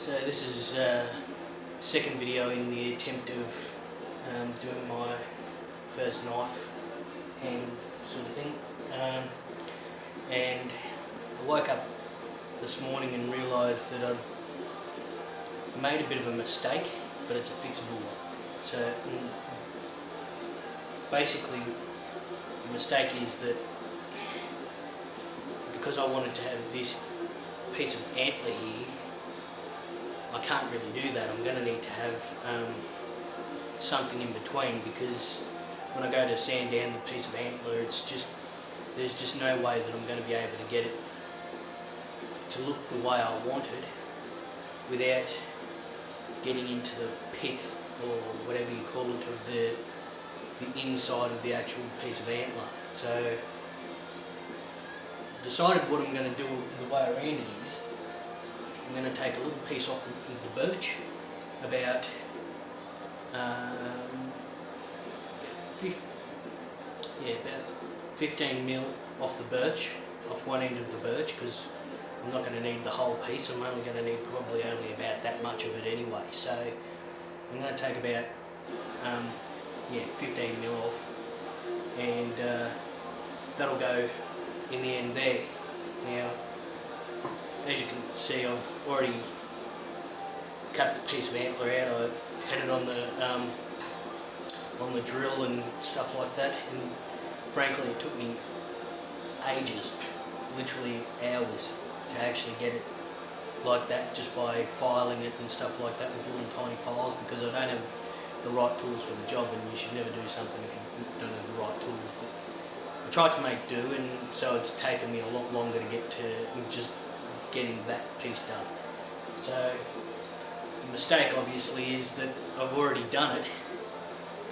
So this is second video in the attempt of doing my first knife hand sort of thing, and I woke up this morning and realised that I've made a bit of a mistake, but it's a fixable one. So basically the mistake is that because I wanted to have this piece of antler here, I can't really do that. I'm going to need to have something in between, because when I go to sand down the piece of antler, there's just no way that I'm going to be able to get it to look the way I want it without getting into the pith, or whatever you call it, of the inside of the actual piece of antler. So decided what I'm going to do the way around it is, I'm going to take a little piece off the birch, about 15 mil off the birch, off one end of the birch, because I'm not going to need the whole piece. I'm only going to need probably only about that much of it anyway. So I'm going to take about 15 mil off, and that'll go in the end there. Now, as you can see, I've already cut the piece of antler out. I had it on the drill and stuff like that, and frankly it took me ages, literally hours, to actually get it like that, just by filing it and stuff like that with little tiny files, because I don't have the right tools for the job, and you should never do something if you don't have the right tools. But I tried to make do, and so it's taken me a lot longer to get to just getting that piece done. So the mistake obviously is that I've already done it,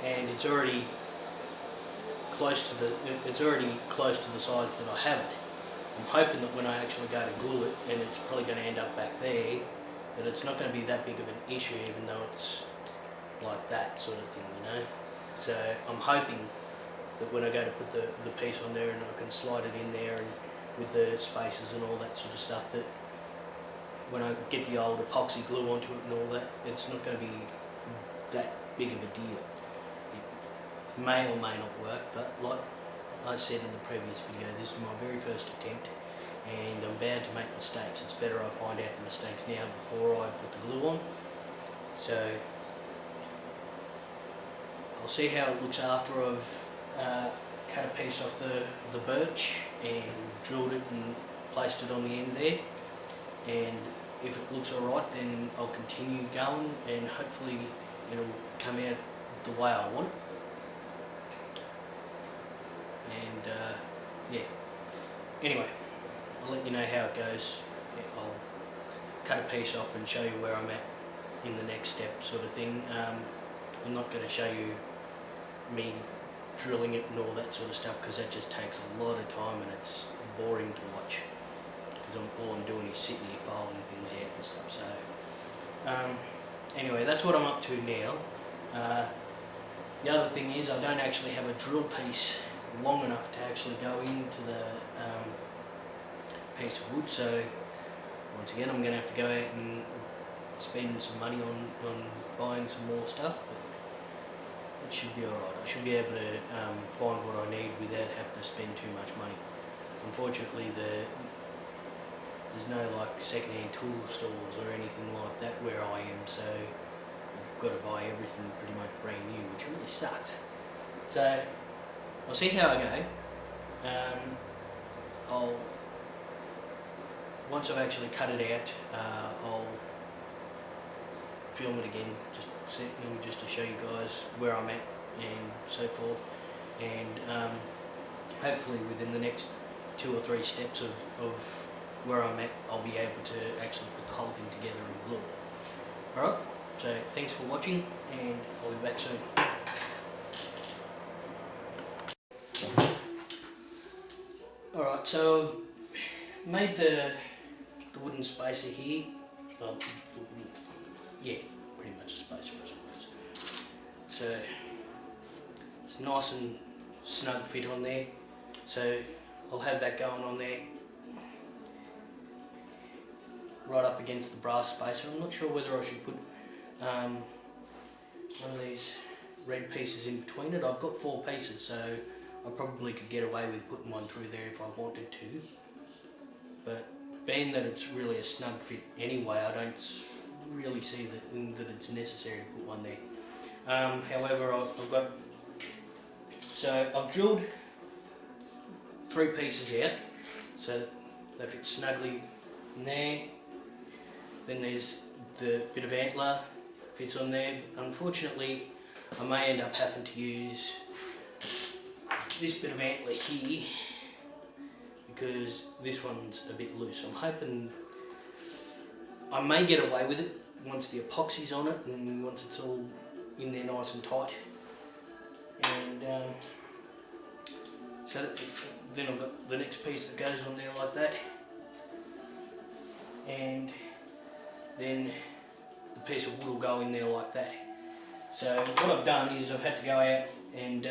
and it's already close to the size that I have it. I'm hoping that when I actually go to glue it, and it's probably going to end up back there, that it's not going to be that big of an issue, even though it's like that sort of thing, you know. So I'm hoping that when I go to put the piece on there, and I can slide it in there, and with the spaces and all that sort of stuff, that when I get the old epoxy glue onto it and all that, it's not going to be that big of a deal. It may or may not work, but like I said in the previous video, this is my very first attempt, and I'm bound to make mistakes. It's better I find out the mistakes now before I put the glue on. So I'll see how it looks after I've cut a piece off the birch and drilled it and placed it on the end there, and if it looks alright, then I'll continue going, and hopefully it'll come out the way I want it. And anyway, I'll let you know how it goes. I'll cut a piece off and show you where I'm at in the next step, sort of thing. I'm not going to show you me drilling it and all that sort of stuff, because that just takes a lot of time and it's boring to watch, because all I'm doing is sitting here filing things out and stuff. So anyway, that's what I'm up to now. The other thing is, I don't actually have a drill piece long enough to actually go into the piece of wood, so once again I'm going to have to go out and spend some money on buying some more stuff. It should be alright. I should be able to find what I need without having to spend too much money. Unfortunately, there's no like second-hand tool stores or anything like that where I am, so I've got to buy everything pretty much brand new, which really sucks. So I'll see how I go. Once I've actually cut it out, I'll film it again, just to show you guys where I'm at and so forth, and hopefully within the next 2 or 3 steps of where I'm at, I'll be able to actually put the whole thing together and glue it. Alright, so thanks for watching, and I'll be back soon. Alright, so I've made the wooden spacer here. Yeah, pretty much a spacer, I suppose. So it's nice and snug fit on there, so I'll have that going on there. right up against the brass spacer. I'm not sure whether I should put one of these red pieces in between it. I've got 4 pieces, so I probably could get away with putting one through there if I wanted to. But being that it's really a snug fit anyway, I don't really see that it's necessary to put one there. However, I've drilled 3 pieces out, so they fit snugly in there. Then there's the bit of antler fits on there. Unfortunately, I may end up having to use this bit of antler here because this one's a bit loose. I'm hoping I may get away with it once the epoxy's on it and once it's all in there nice and tight. And then I've got the next piece that goes on there like that, and then the piece of wood will go in there like that. So what I've done is I've had to go out and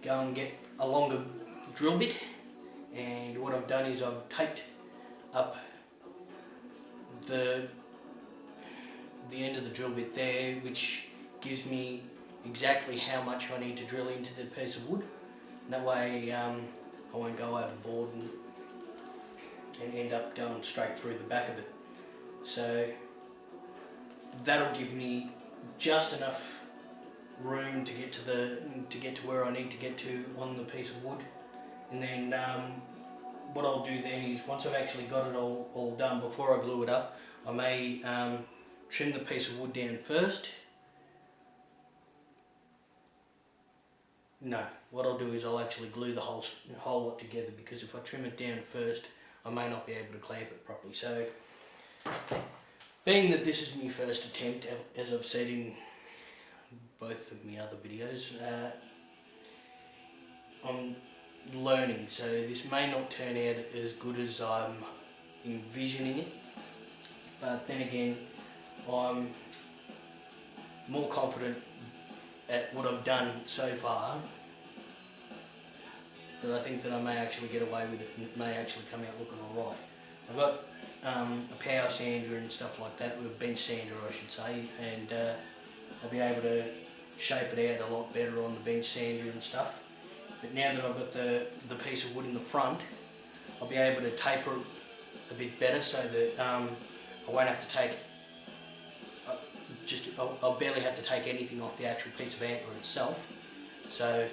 go and get a longer drill bit, and what I've done is I've taped up the end of the drill bit there, which gives me exactly how much I need to drill into the piece of wood. And that way I won't go overboard and end up going straight through the back of it. So that'll give me just enough room to get to where I need to get to on the piece of wood. And then what I'll do then is, once I've actually got it all done, before I glue it up, I may trim the piece of wood down first. No, what I'll do is I'll actually glue the whole lot together, because if I trim it down first, I may not be able to clamp it properly. So, being that this is my first attempt, as I've said in both of my other videos, I'm learning, so this may not turn out as good as I'm envisioning it, but then again, I'm more confident at what I've done so far, that I think that I may actually get away with it and it may actually come out looking alright. I've got a power sander and stuff like that, with a bench sander I should say, and I'll be able to shape it out a lot better on the bench sander and stuff. But now that I've got the piece of wood in the front, I'll be able to taper it a bit better, so that I won't have to take I'll barely have to take anything off the actual piece of antler itself. So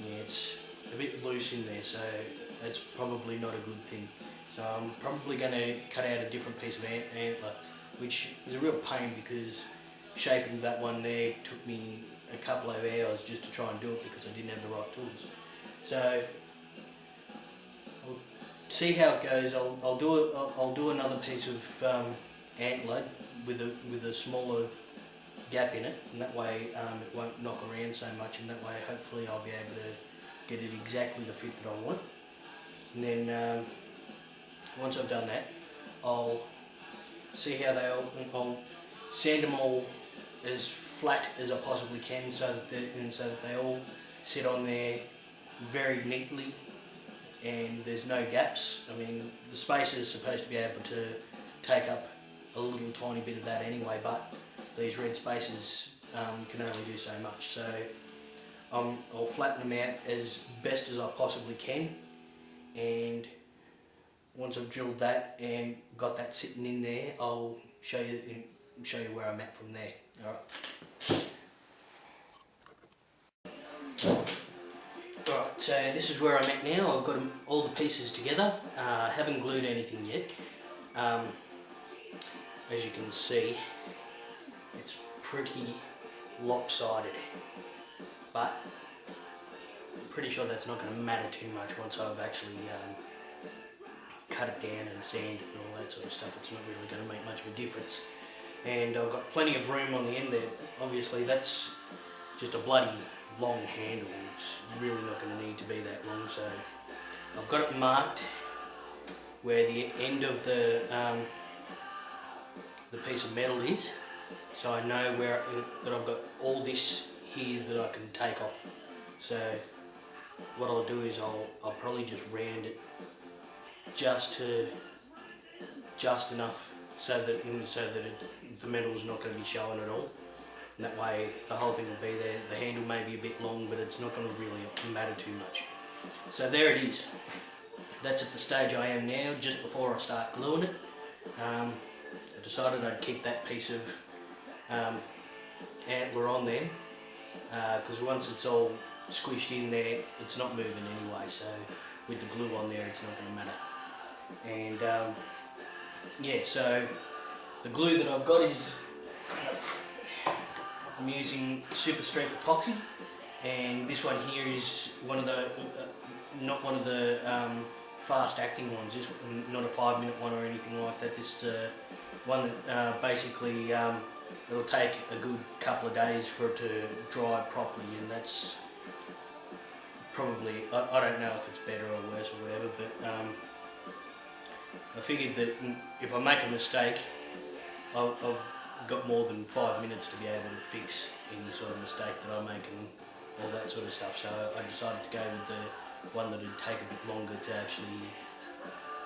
yeah, it's a bit loose in there, so that's probably not a good thing. So I'm probably going to cut out a different piece of antler, which is a real pain because shaping that one there took me a couple of hours just to try and do it, because I didn't have the right tools. So I'll see how it goes. I'll do another piece of antler with a smaller gap in it, and that way it won't knock around so much, and that way hopefully I'll be able to get it exactly the fit that I want. And then once I've done that, I'll see how I'll sand them all as flat as I possibly can, so that they all sit on there very neatly and there's no gaps. I mean, the spacer is supposed to be able to take up a little tiny bit of that anyway, but these red spaces can only do so much. So I'll flatten them out as best as I possibly can, and once I've drilled that and got that sitting in there, I'll show you where I'm at from there. Alright, so this is where I'm at now. I've got all the pieces together. Haven't glued anything yet. As you can see, it's pretty lopsided, but I'm pretty sure that's not going to matter too much once I've actually cut it down and sand it and all that sort of stuff. It's not really going to make much of a difference. And I've got plenty of room on the end there. Obviously that's just a bloody long handle. It's really not going to need to be that long, so I've got it marked where the end of the piece of metal is, so I know that I've got all this here that I can take off. So what I'll do is I'll probably just round it just to just enough so that the metal is not going to be showing at all. And that way the whole thing will be there. The handle may be a bit long, but it's not going to really matter too much. So there it is. That's at the stage I am now, just before I start gluing it. I decided I'd keep that piece of antler on there, because once it's all squished in there, it's not moving anyway, so with the glue on there it's not going to matter. And yeah, so the glue that I've got is, I'm using super strength epoxy, and this one here is one of the, not one of the fast acting ones, this not a 5-minute one or anything like that. This is one that basically it'll take a good couple of days for it to dry properly, and that's probably, I don't know if it's better or worse or whatever, but I figured that if I make a mistake, I've got more than 5 minutes to be able to fix any sort of mistake that I make and all that sort of stuff. So I decided to go with the one that would take a bit longer to actually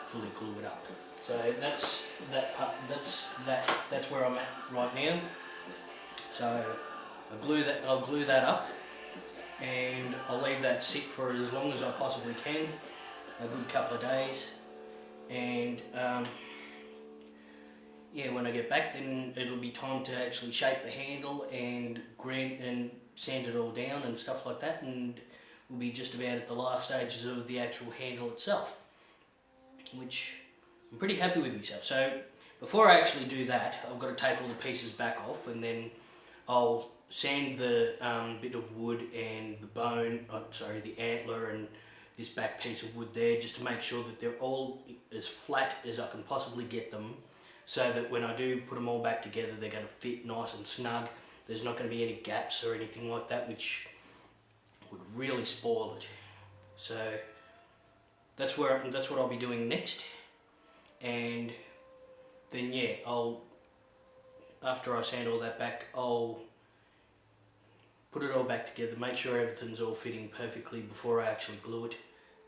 fully glue it up. So that's that part. That's where I'm at right now. So I'll glue that up, and I'll leave that sit for as long as I possibly can, a good couple of days, and yeah, when I get back, then it'll be time to actually shape the handle and grind and sand it all down and stuff like that, and we'll be just about at the last stages of the actual handle itself, which I'm pretty happy with myself. So before I actually do that, I've got to take all the pieces back off, and then I'll sand the bit of wood and the bone, the antler and this back piece of wood there, just to make sure that they're all as flat as I can possibly get them, so that when I do put them all back together, they're going to fit nice and snug. There's not going to be any gaps or anything like that, which would really spoil it. So that's what I'll be doing next. And then yeah, after I sand all that back, I'll put it all back together, make sure everything's all fitting perfectly before I actually glue it.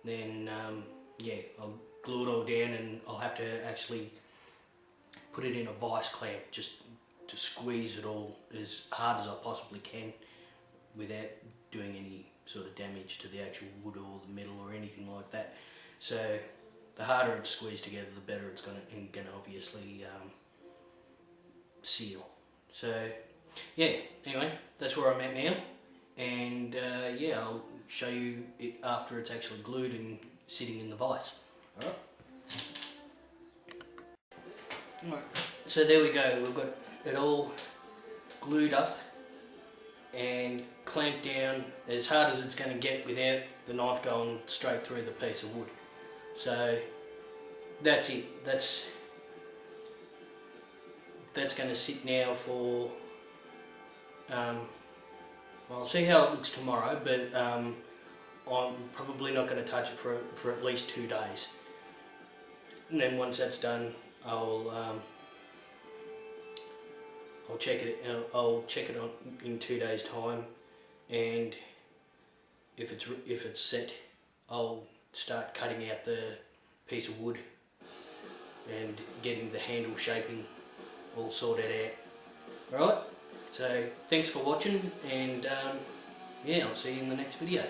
Then yeah, I'll glue it all down, and I'll have to actually put it in a vice clamp just to squeeze it all as hard as I possibly can without doing any sort of damage to the actual wood or the metal or anything like that. So the harder it's squeezed together, the better it's going to obviously seal. So yeah, anyway, that's where I'm at now, and yeah, I'll show you it after it's actually glued and sitting in the vise. Alright. Alright, so there we go, we've got it all glued up and clamped down as hard as it's going to get without the knife going straight through the piece of wood. So that's it, that's going to sit now for, well, I'll see how it looks tomorrow, but I'm probably not going to touch it for at least 2 days. And then once that's done, I'll check it. I'll check it on in 2 days' time, and if it's set, I'll start cutting out the piece of wood and getting the handle shaping all sorted out. Alright, so thanks for watching, and yeah, I'll see you in the next video.